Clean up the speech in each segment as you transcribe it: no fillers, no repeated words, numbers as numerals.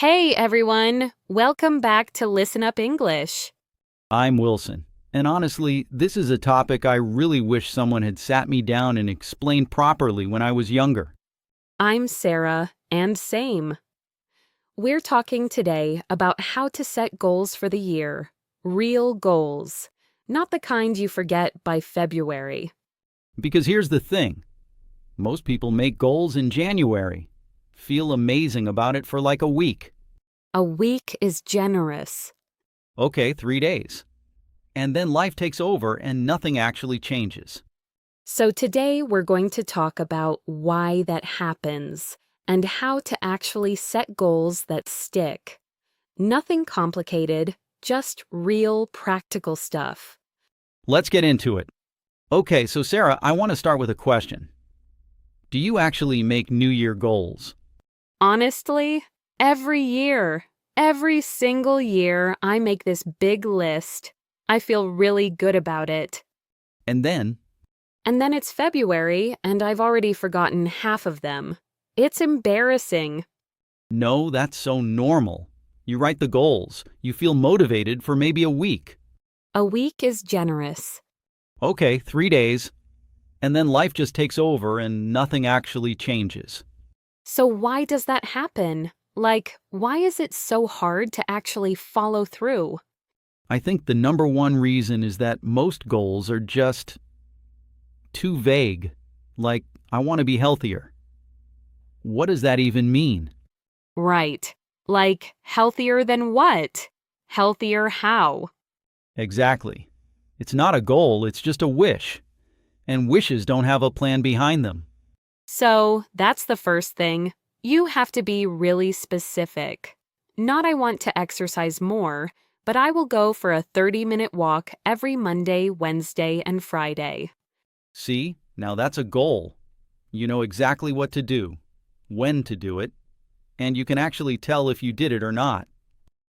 Hey everyone, welcome back to Listen Up English. I'm Wilson, and honestly, this is a topic I really wish someone had sat me down and explained properly when I was younger. I'm Sarah, and same. We're talking today about how to set goals for the year. Real goals, not the kind you forget by February. Because here's the thing. Most people make goals in January, feel amazing about it for like a week. A week is generous. Okay, 3 days. And then life takes over and nothing actually changes. So today we're going to talk about why that happens and how to actually set goals that stick. Nothing complicated, just real practical stuff. Let's get into it. Okay, so Sarah, I want to start with a question. Do you actually make New Year goals? Honestly, every single year, I make this big list. I feel really good about it. And then It's February, and I've already forgotten half of them. It's embarrassing. No, that's so normal. You write the goals. You feel motivated for maybe a week. A week is generous. Okay, 3 days. And then life just takes over and nothing actually changes. So why does that happen? Why is it so hard to actually follow through? I think the number one reason is that most goals are just too vague. Like, I want to be healthier. What does that even mean? Right. Healthier than what? Healthier how? Exactly. It's not a goal, it's just a wish. And wishes don't have a plan behind them. So, that's the first thing. You have to be really specific. Not I want to exercise more, but I will go for a 30-minute walk every Monday, Wednesday, and Friday. See, now that's a goal. You know exactly what to do, when to do it, and you can actually tell if you did it or not.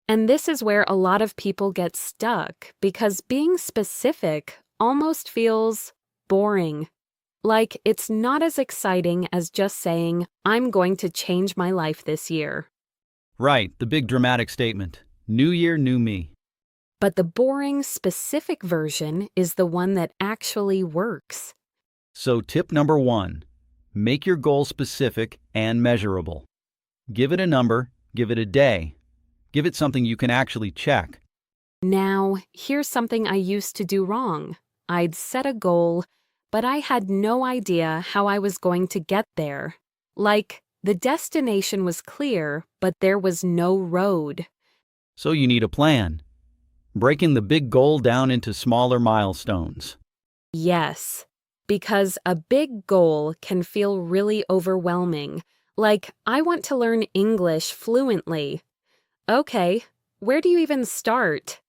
And this is where a lot of people get stuck because being specific almost feels boring. It's not as exciting as just saying, I'm going to change my life this year. Right, the big dramatic statement. New year, new me. But the boring, specific version is the one that actually works. So tip number 1, make your goal specific and measurable. Give it a number, give it a day. Give it something you can actually check. Now, here's something I used to do wrong. I'd set a goal, but I had no idea how I was going to get there. The destination was clear, but there was no road. So you need a plan. Breaking the big goal down into smaller milestones. Yes, because a big goal can feel really overwhelming. I want to learn English fluently. Okay, where do you even start?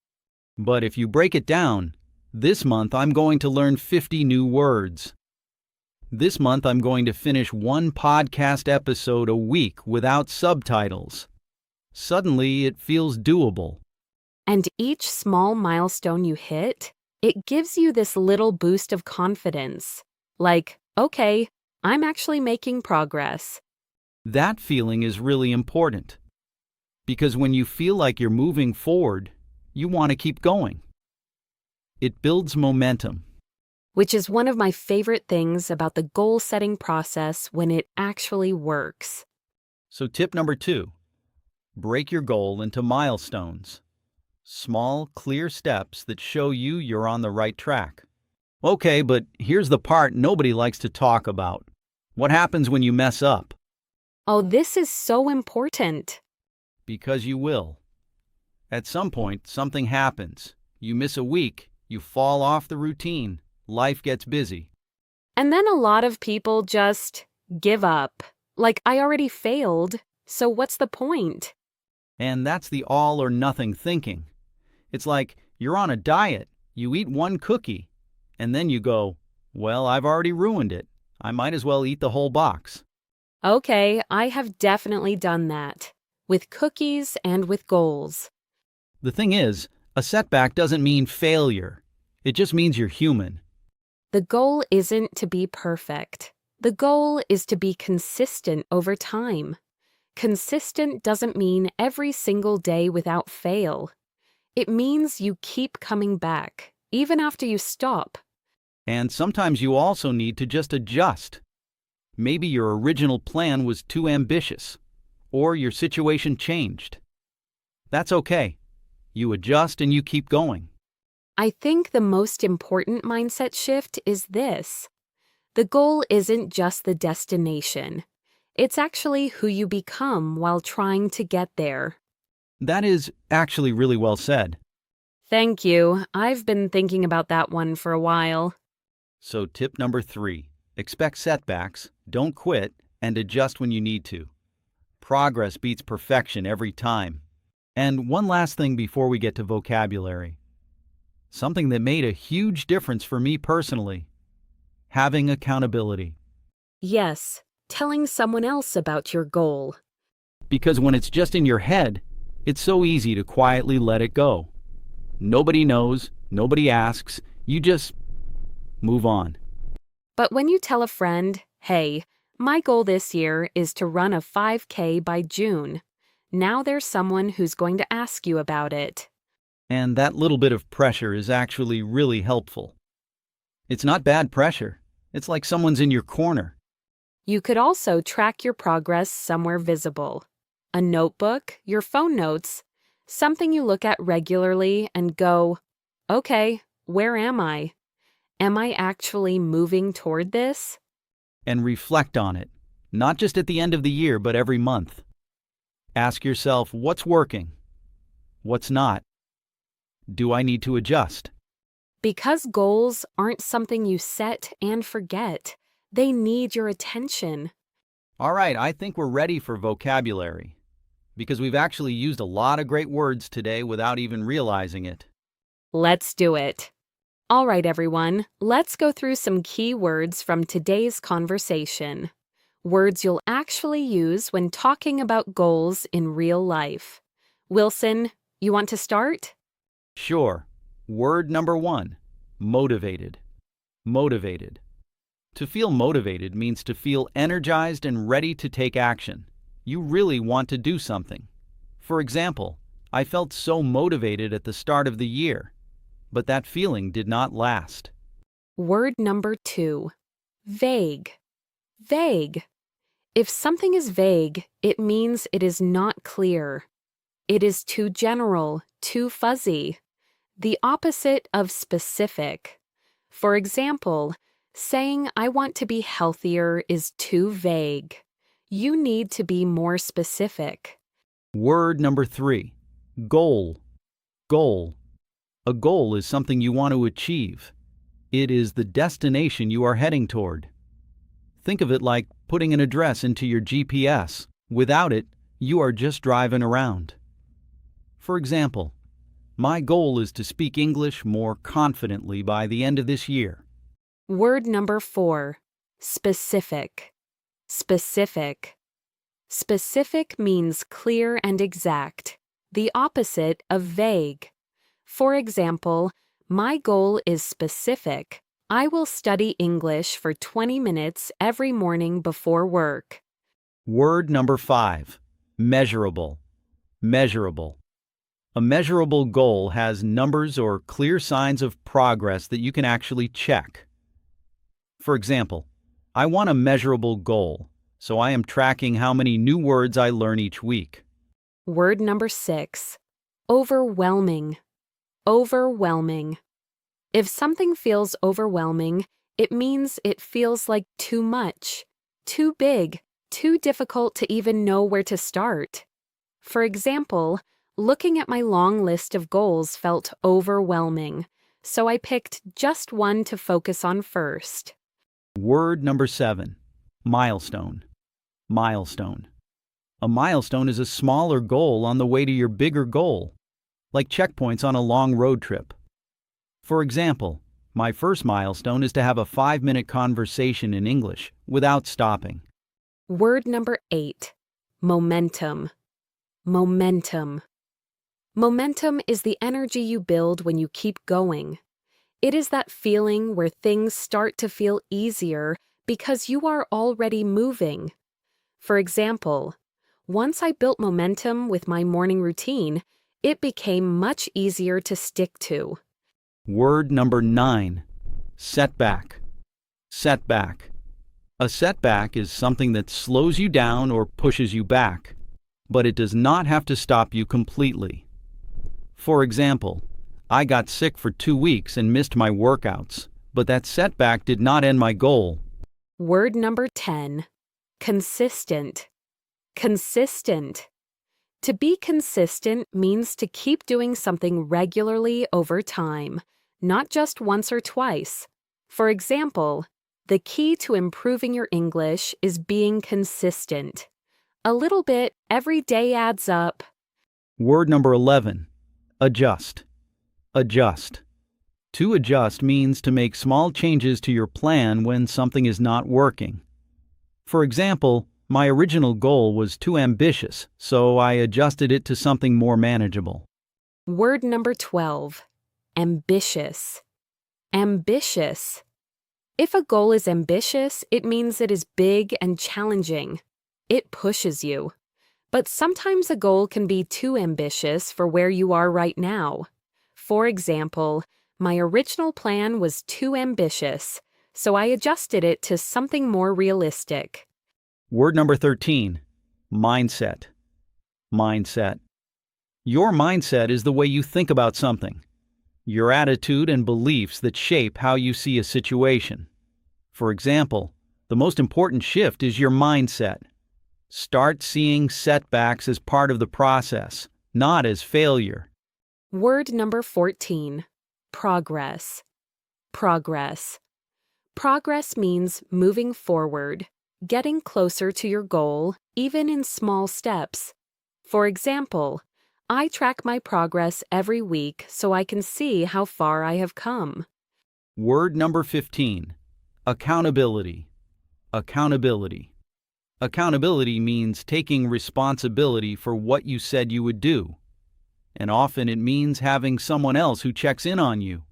But if you break it down, this month I'm going to learn 50 new words. This month I'm going to finish one podcast episode a week without subtitles. Suddenly it feels doable. And each small milestone you hit, it gives you this little boost of confidence. Okay, I'm actually making progress. That feeling is really important. Because when you feel like you're moving forward, you want to keep going. It builds momentum. Which is one of my favorite things about the goal-setting process when it actually works. So tip number 2, break your goal into milestones. Small, clear steps that show you're on the right track. Okay, but here's the part nobody likes to talk about. What happens when you mess up? Oh, this is so important. Because you will. At some point, something happens. You miss a week, you fall off the routine, life gets busy. And then a lot of people just give up. I already failed, so what's the point? And that's the all or nothing thinking. It's like you're on a diet, you eat one cookie, and then you go, well, I've already ruined it. I might as well eat the whole box. Okay, I have definitely done that. With cookies and with goals. The thing is, a setback doesn't mean failure. It just means you're human. The goal isn't to be perfect. The goal is to be consistent over time. Consistent doesn't mean every single day without fail. It means you keep coming back, even after you stop. And sometimes you also need to just adjust. Maybe your original plan was too ambitious, or your situation changed. That's okay. You adjust and you keep going. I think the most important mindset shift is this. The goal isn't just the destination. It's actually who you become while trying to get there. That is actually really well said. Thank you. I've been thinking about that one for a while. So tip number 3, expect setbacks, don't quit, and adjust when you need to. Progress beats perfection every time. And one last thing before we get to vocabulary. Something that made a huge difference for me personally. Having accountability. Yes, telling someone else about your goal. Because when it's just in your head, it's so easy to quietly let it go. Nobody knows, nobody asks, you just move on. But when you tell a friend, hey, my goal this year is to run a 5K by June, now there's someone who's going to ask you about it. And that little bit of pressure is actually really helpful. It's not bad pressure. It's like someone's in your corner. You could also track your progress somewhere visible. A notebook, your phone notes, something you look at regularly and go, okay, where am I? Am I actually moving toward this? And reflect on it, not just at the end of the year, but every month. Ask yourself, what's working? What's not? Do I need to adjust? Because goals aren't something you set and forget. They need your attention. All right, I think we're ready for vocabulary, because we've actually used a lot of great words today without even realizing it. Let's do it. All right, everyone, let's go through some key words from today's conversation. Words you'll actually use when talking about goals in real life. Wilson, you want to start? Sure. Word number 1, motivated. Motivated. To feel motivated means to feel energized and ready to take action. You really want to do something. For example, I felt so motivated at the start of the year, but that feeling did not last. Word number 2, vague. Vague. If something is vague, it means it is not clear. It is too general, too fuzzy. The opposite of specific. For example, saying I want to be healthier is too vague. You need to be more specific. Word number 3, goal. Goal. A goal is something you want to achieve. It is the destination you are heading toward. Think of it like putting an address into your GPS. Without it, you are just driving around. For example, my goal is to speak English more confidently by the end of this year. Word number 4, specific. Specific. Specific means clear and exact, the opposite of vague. For example, my goal is specific. I will study English for 20 minutes every morning before work. Word number 5, measurable. Measurable. A measurable goal has numbers or clear signs of progress that you can actually check. For example, I want a measurable goal, so I am tracking how many new words I learn each week. Word number 6, overwhelming. Overwhelming. If something feels overwhelming, it means it feels like too much, too big, too difficult to even know where to start. For example, looking at my long list of goals felt overwhelming, so I picked just one to focus on first. Word number 7, milestone. Milestone. A milestone is a smaller goal on the way to your bigger goal, like checkpoints on a long road trip. For example, my first milestone is to have a 5-minute conversation in English without stopping. Word number 8, momentum. Momentum. Momentum is the energy you build when you keep going. It is that feeling where things start to feel easier because you are already moving. For example, Once I built momentum with my morning routine, it became much easier to stick to. Word number 9. Setback. Setback. A setback is something that slows you down or pushes you back, but it does not have to stop you completely. For example, I got sick for 2 weeks and missed my workouts, but that setback did not end my goal. Word number 10. Consistent. Consistent. To be consistent means to keep doing something regularly over time, not just once or twice. For example, the key to improving your English is being consistent. A little bit every day adds up. Word number 11. Adjust. Adjust. To adjust means to make small changes to your plan when something is not working. For example, my original goal was too ambitious, so I adjusted it to something more manageable. Word number 12. Ambitious. Ambitious. If a goal is ambitious, it means it is big and challenging. It pushes you. But sometimes a goal can be too ambitious for where you are right now. For example, my original plan was too ambitious, so I adjusted it to something more realistic. Word number 13. Mindset. Mindset. Your mindset is the way you think about something, your attitude and beliefs that shape how you see a situation. For example, the most important shift is your mindset. Start seeing setbacks as part of the process, not as failure. Word number 14. Progress. Progress. Progress means moving forward, getting closer to your goal, even in small steps. For example, I track my progress every week so I can see how far I have come. Word number 15. Accountability. Accountability. Accountability means taking responsibility for what you said you would do. And often it means having someone else who checks in on you.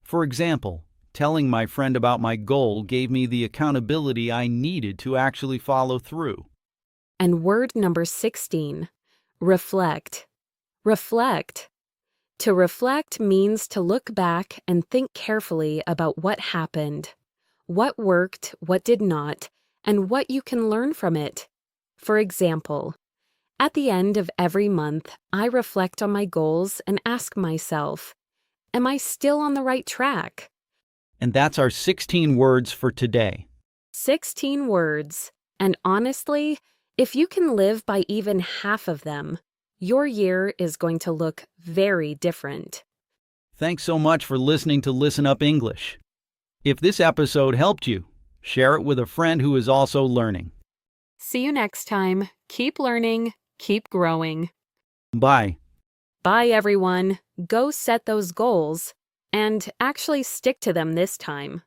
For example, telling my friend about my goal gave me the accountability I needed to actually follow through. And word number 16. Reflect. Reflect. To reflect means to look back and think carefully about what happened, what worked, what did not, and what you can learn from it. For example, at the end of every month, I reflect on my goals and ask myself, am I still on the right track? And that's our 16 words for today. 16 words. And honestly, if you can live by even half of them, your year is going to look very different. Thanks so much for listening to Listen Up English. If this episode helped you, share it with a friend who is also learning. See you next time. Keep learning, keep growing. Bye. Bye, everyone. Go set those goals and actually stick to them this time.